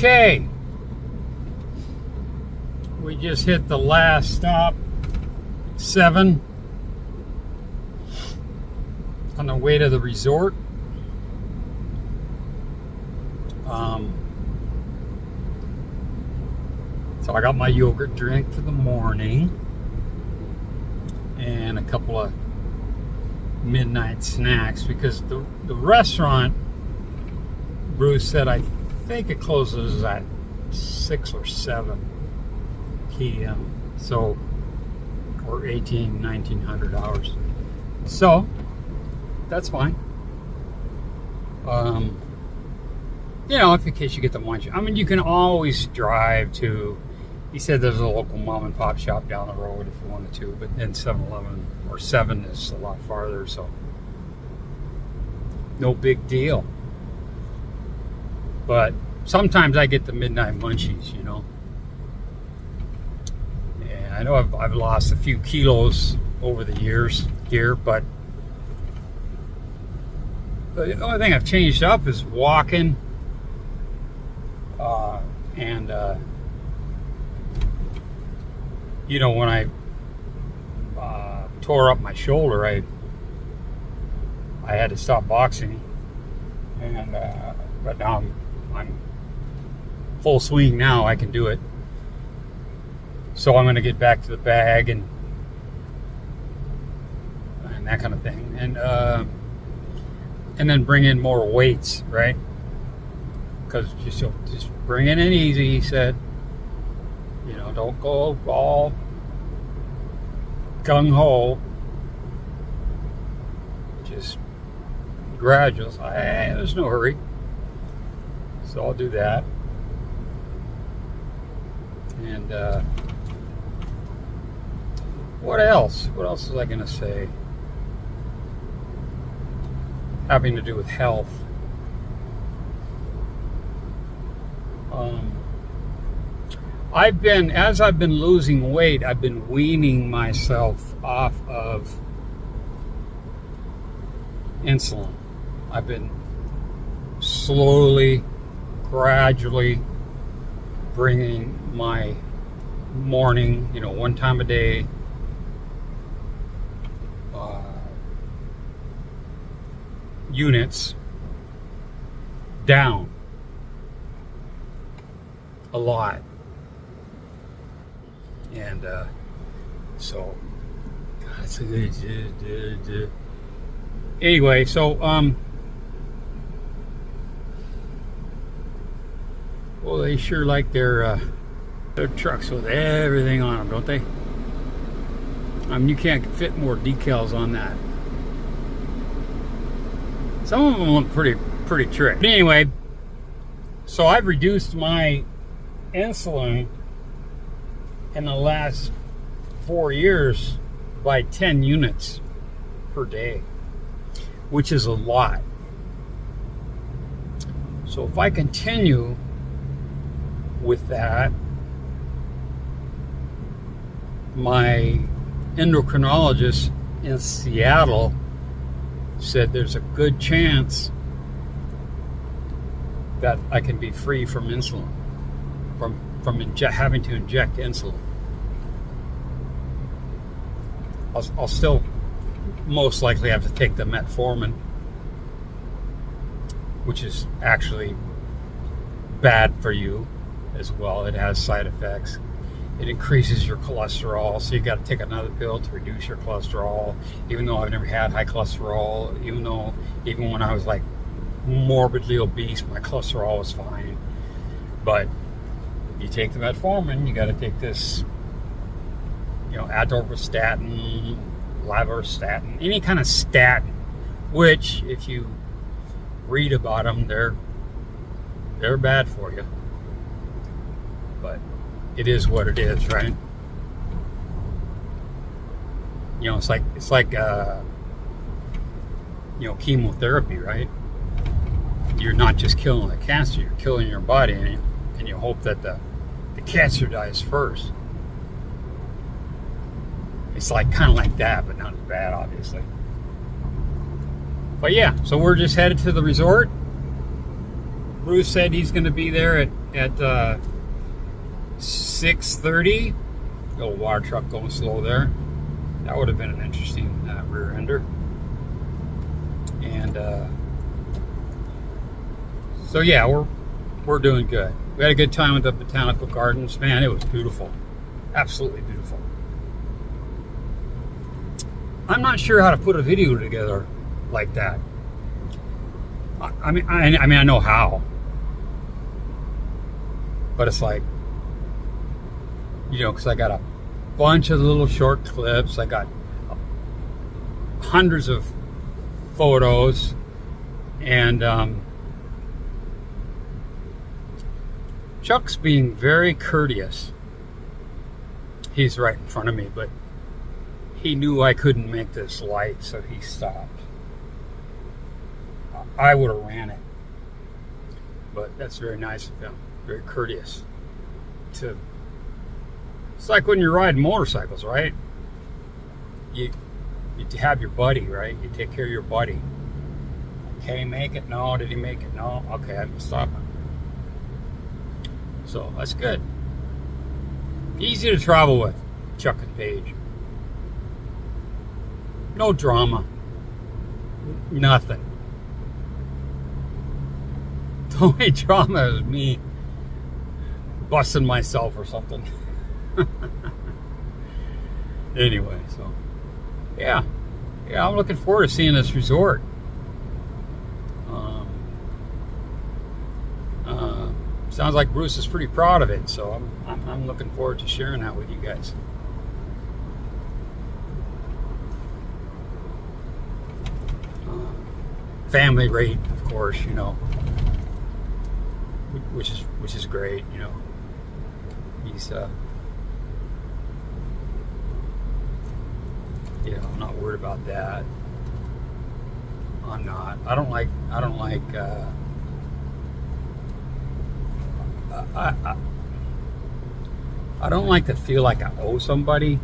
Okay, we just hit the last stop, 7, on the way to the resort. So I got my yogurt drink for the morning and a couple of midnight snacks because the restaurant, Bruce said, I think it closes at 6 or 7 p.m. So, or 1900 hours. So, that's fine. You know, if in case you get the munch. I mean, you can always drive to, he said there's a local mom and pop shop down the road if you wanted to, but then 7-Eleven or 7 is a lot farther, so no big deal. But sometimes I get the midnight munchies, you know. And I know I've lost a few kilos over the years here, but the only thing I've changed up is walking, and you know, when I tore up my shoulder, I had to stop boxing, and but now I'm full swing now. I can do it, so I'm going to get back to the bag and that kind of thing, and then bring in more weights, right? Because just bring it in easy, he said. You know, don't go all gung-ho. Just gradual. There's no hurry. So I'll do that. And what else? What else was I going to say? Having to do with health. As I've been losing weight, I've been weaning myself off of insulin. I've been slowly, gradually bringing my morning, you know, 1 time a day, units down a lot. And so anyway, so well, they sure like their trucks with everything on them, don't they? I mean, you can't fit more decals on that. Some of them look pretty trick. But anyway, so I've reduced my insulin in the last 4 years by 10 units per day, which is a lot. So if I continue with that, my endocrinologist in Seattle said there's a good chance that I can be free from insulin, from having to inject insulin. I'll still most likely have to take the metformin, which is actually bad for you as well. It has side effects. It increases your cholesterol, so you got to take another pill to reduce your cholesterol. Even though I've never had high cholesterol, even when I was like morbidly obese, my cholesterol was fine. But you take the metformin, you got to take this, you know, atorvastatin, levastatin, any kind of statin, which if you read about them, they're bad for you. But it is what it is, right? You know, it's like you know, chemotherapy, right? You're not just killing the cancer, you're killing your body, and you hope that the cancer dies first. It's like kind of like that, but not as bad, obviously. But yeah, so we're just headed to the resort. Bruce said he's going to be there at at 6:30. Little water truck going slow there. That would have been an interesting rear ender. And so yeah, we're doing good. We had a good time with the botanical gardens. Man, it was beautiful. Absolutely beautiful. I'm not sure how to put a video together like that. I mean, I know how, but it's like, you know, because I got a bunch of little short clips. I got hundreds of photos, and Chuck's being very courteous. He's right in front of me, but he knew I couldn't make this light, so he stopped. I would have ran it, but that's very nice of him. Very courteous. It's like when you're riding motorcycles, right? You have your buddy, right? You take care of your buddy. Can he make it? No. Did he make it? No. Okay, I'm stopping. So that's good. Easy to travel with, Chuck and Paige. No drama. Nothing. The only drama is me busting myself or something. Anyway, so yeah, I'm looking forward to seeing this resort. Sounds like Bruce is pretty proud of it, so I'm looking forward to sharing that with you guys. Family rate, of course, you know, which is great, you know. He's you know, I'm not worried about that. I'm not. I don't like I don't like to feel like I owe somebody.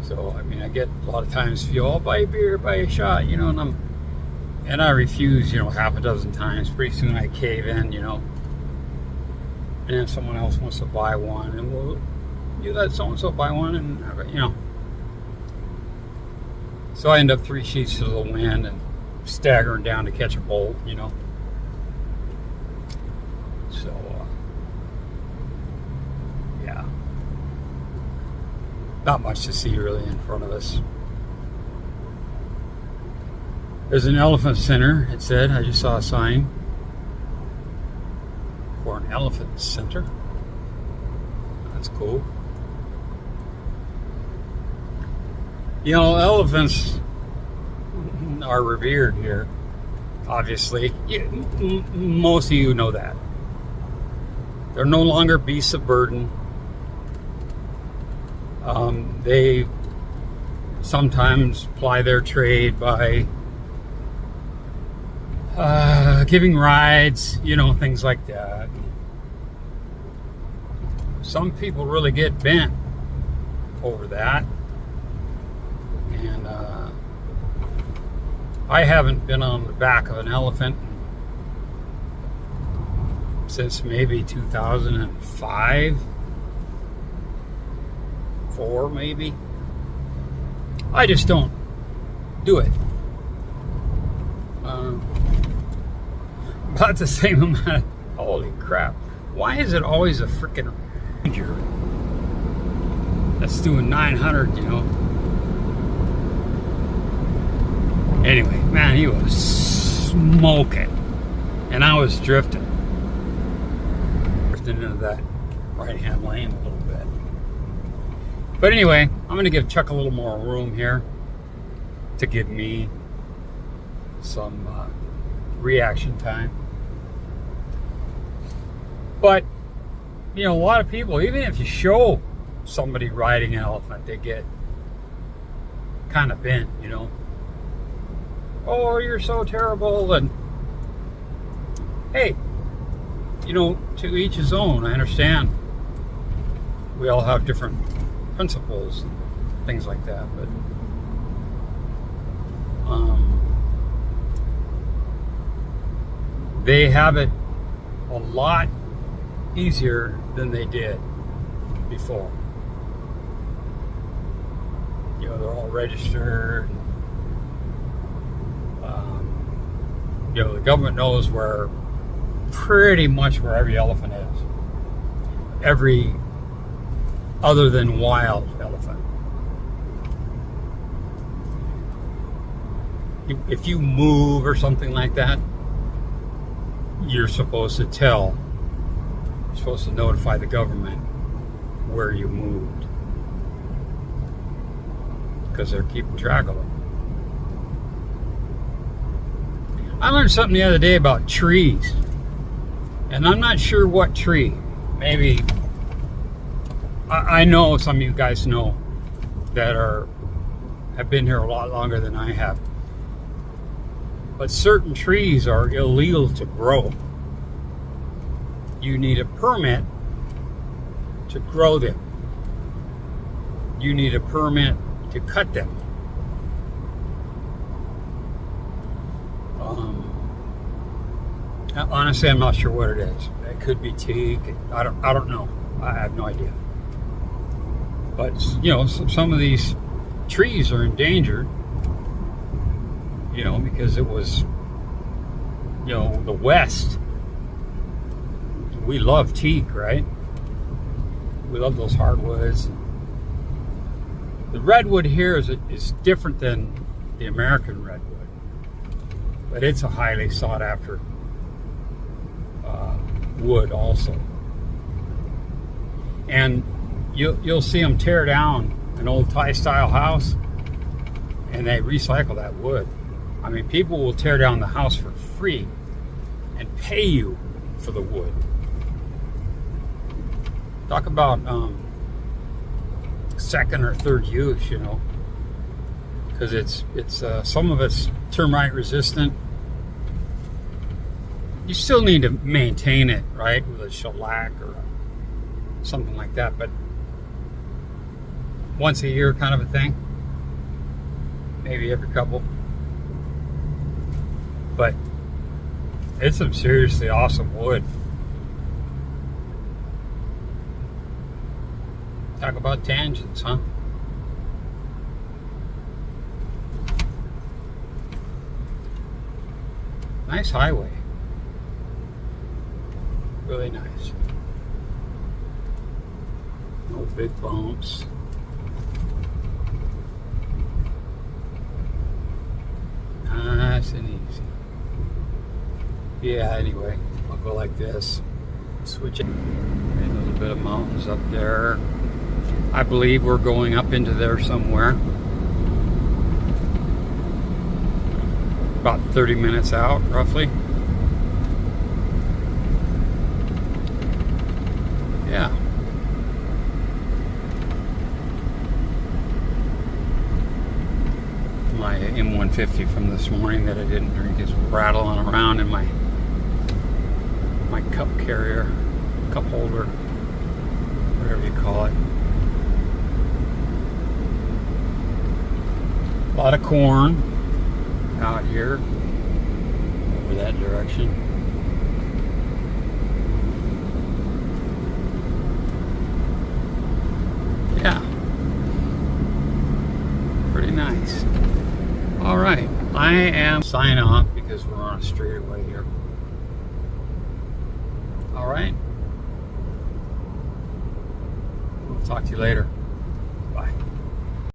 So I mean, I get a lot of times feel, oh, buy a beer, buy a shot, you know, and I refuse, you know, half a dozen times. Pretty soon I cave in, you know. And if someone else wants to buy one, and well, you let so and so buy one, and you know. So I end up 3 sheets to the wind and staggering down to catch a bolt, you know. So, yeah. Not much to see really in front of us. There's an elephant center, it said. I just saw a sign for an elephant center. That's cool. You know, elephants are revered here, obviously. Most of you know that. They're no longer beasts of burden. They sometimes ply their trade by giving rides, you know, things like that. Some people really get bent over that. And I haven't been on the back of an elephant since maybe 2005, 4 maybe. I just don't do it. About the same amount. Holy crap. Why is it always a freaking ranger that's doing 900, you know? Anyway, man, he was smoking. And I was drifting. Drifting into that right-hand lane a little bit. But anyway, I'm going to give Chuck a little more room here to give me some reaction time. But, you know, a lot of people, even if you show somebody riding an elephant, they get kind of bent, you know. Oh, you're so terrible. And hey, you know, to each his own. I understand we all have different principles and things like that, but they have it a lot easier than they did before. You know, they're all registered. You know, the government knows where pretty much where every elephant is. Every other than wild elephant. If you move or something like that, you're supposed to tell. You're supposed to notify the government where you moved, because they're keeping track of them. I learned something the other day about trees, and I'm not sure what tree. Maybe I know some of you guys know that have been here a lot longer than I have. But certain trees are illegal to grow. You need a permit to grow them. You need a permit to cut them. Honestly, I'm not sure what it is. It could be teak. I don't know. I have no idea. But you know, some of these trees are endangered. You know, because it was, you know, the West. We love teak, right? We love those hardwoods. The redwood here is different than the American redwood, but it's a highly sought after wood also. And you'll see them tear down an old Thai style house, and they recycle that wood. I mean, people will tear down the house for free and pay you for the wood. Talk about second or third use, you know, because it's some of it's termite resistant. You still need to maintain it, right, with a shellac or something like that, but once a year kind of a thing, maybe every couple. But it's some seriously awesome wood. Talk about tangents, huh? Nice highway. Really nice. No big bumps. Nice and easy. Yeah, anyway, I'll go like this. Switch it. A little bit of mountains up there. I believe we're going up into there somewhere. About 30 minutes out, roughly. Yeah. My M150 from this morning that I didn't drink is rattling around in my cup carrier, cup holder, whatever you call it. A lot of corn out here over that direction. Yeah, pretty nice. All right, I am signing off because we're on a straightaway here. All right, we'll talk to you later.